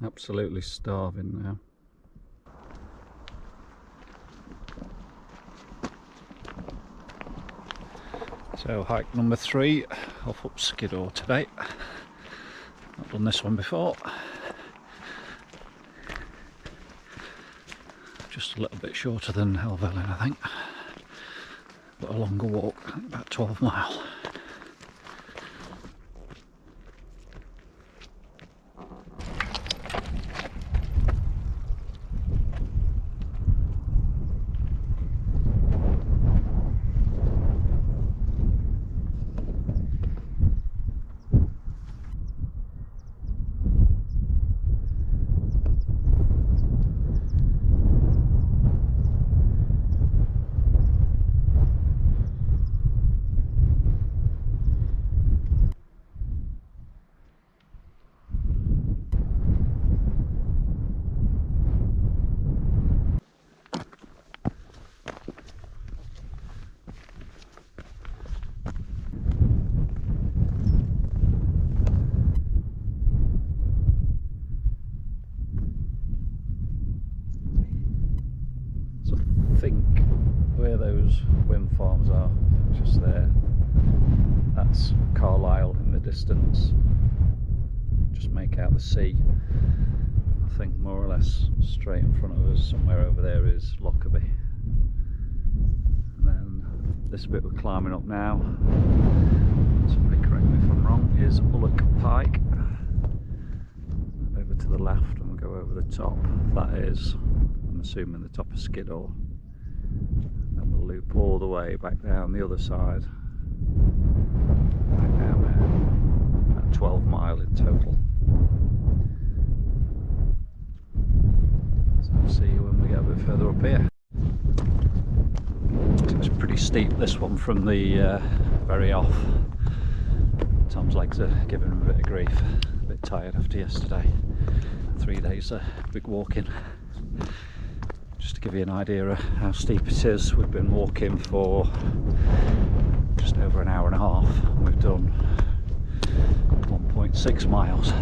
Absolutely starving now. So hike number 3 off up Skiddaw today. Not done this one before. Just a little bit shorter than Helvellyn, I think, but a longer walk, about 12 mile. I think where those wind farms are, just there, that's Carlisle in the distance. Just make out the sea. I think more or less straight in front of us, somewhere over there, is Lockerbie. And then this bit we're climbing up now, somebody correct me if I'm wrong, is Ullock Pike. Over to the left, and we'll go over the top. That is, I'm assuming, the top of Skiddaw. Then we'll loop all the way back down the other side, back down there, about 12 mile in total. So I'll see you when we get a bit further up here. It's pretty steep, this one, from the very off. Tom's legs are giving him a bit of grief, a bit tired after yesterday. 3 days of big walking. Just to give you an idea of how steep it is, we've been walking for just over an hour and a half. We've done 1.6 miles.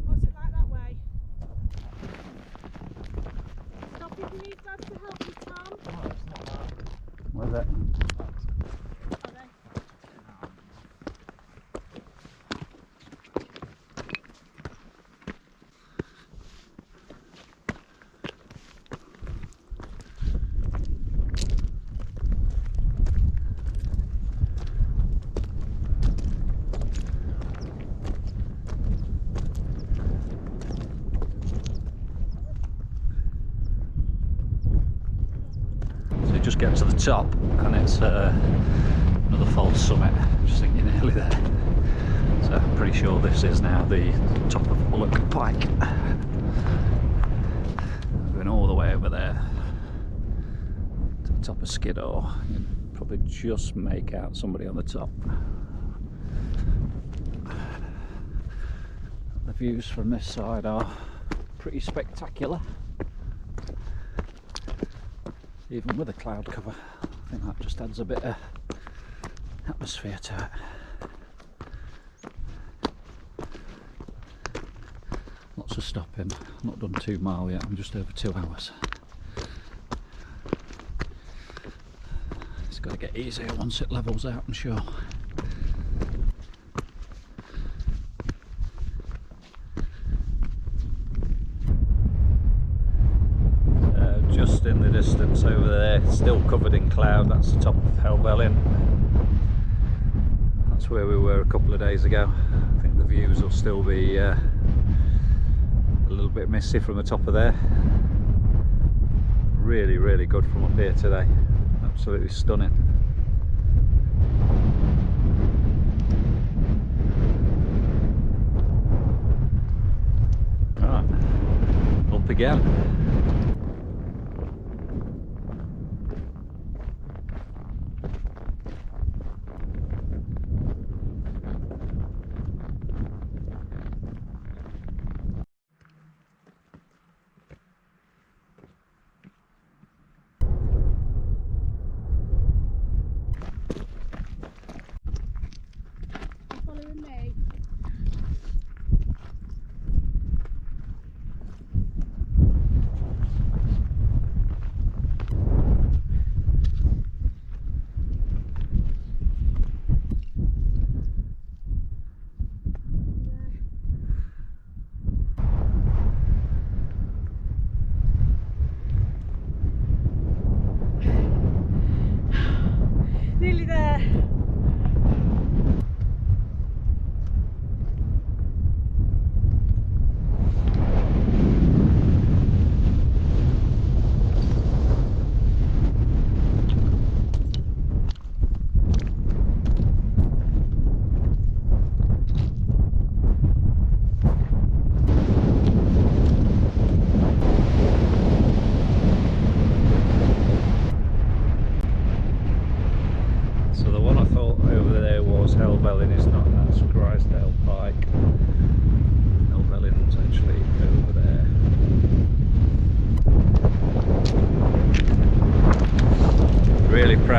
What's it like that way? Stop if you need Dad to help you, Tom. Oh, it's not bad. Where's it? Are they? So you just get to the top and it's another false summit. I just think you're nearly there. So I'm pretty sure this is now the top of Ullock Pike. Going all the way over there to the top of Skiddaw. You can probably just make out somebody on the top. The views from this side are pretty spectacular. Even with a cloud cover, I think that just adds a bit of atmosphere to it. Lots of stopping. I've not done 2 mile yet, I'm just over 2 hours. It's got to get easier once it levels out, I'm sure. Just in the distance over there, still covered in cloud, that's the top of Helvellyn. That's where we were a couple of days ago. I think the views will still be a little bit misty from the top of there. Really, really good from up here today. Absolutely stunning. Right, up again.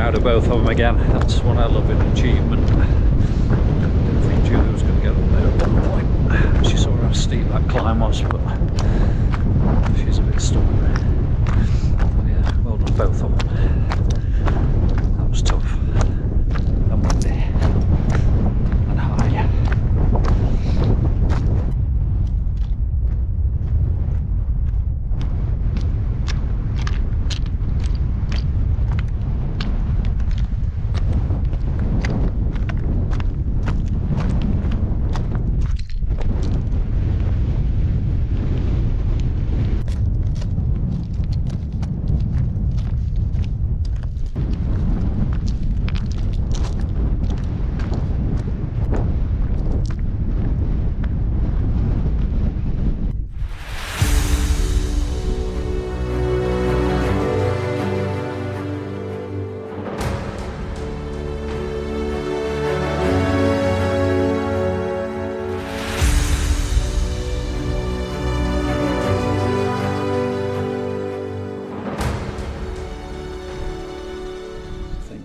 proud of both of them again. That's what I love in achievement. Didn't think Julie was going to get up there at one point. She saw how steep that climb was, but she's a bit stubborn. But yeah, well done both of them. That was tough and windy and high.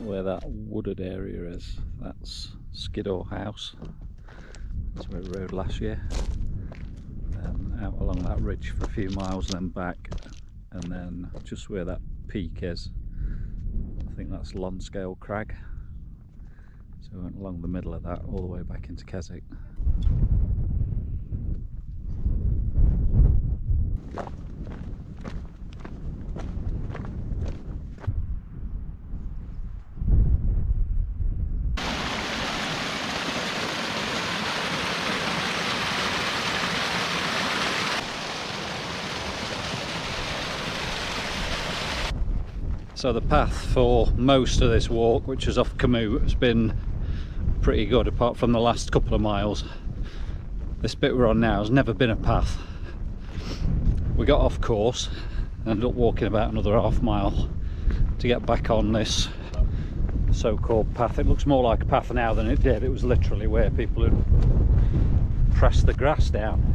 Where that wooded area is, that's Skiddaw house. That's where we rode last year. Out along that ridge for a few miles, then back, and then just where that peak is, I think that's Lonscale Crag. So we went along the middle of that all the way back into Keswick. So the path for most of this walk, which is off Camus, has been pretty good apart from the last couple of miles. This bit we're on now has never been a path. We got off course and ended up walking about another half mile to get back on this so-called path. It looks more like a path now than it did. It was literally where people had pressed the grass down.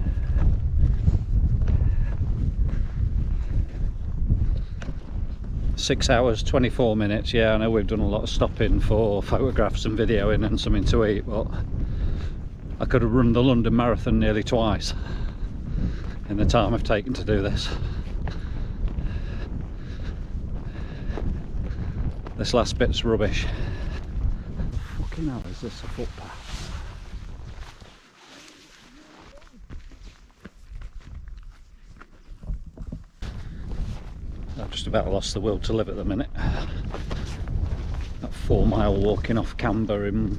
Six hours, 24 minutes. Yeah, I know we've done a lot of stopping for photographs and videoing and something to eat, but I could have run the London Marathon nearly twice in the time I've taken to do this. This last bit's rubbish. Fucking hell, is this a footpath? I've just about lost the will to live at the minute. That 4 mile walking off Camber in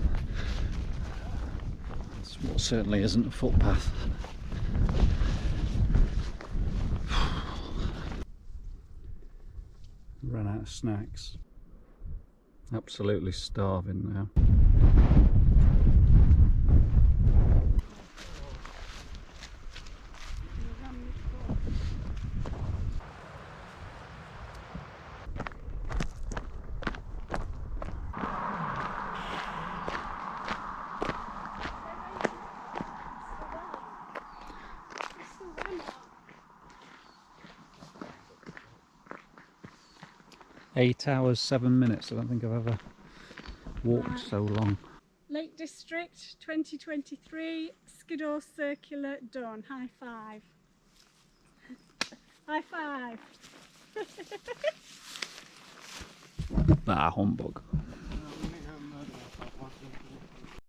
what certainly isn't a footpath. Ran out of snacks. Absolutely starving now. 8 hours, 7 minutes. I don't think I've ever walked so long. Lake District 2023 Skiddaw Circular done. High five. High five. Ah, humbug.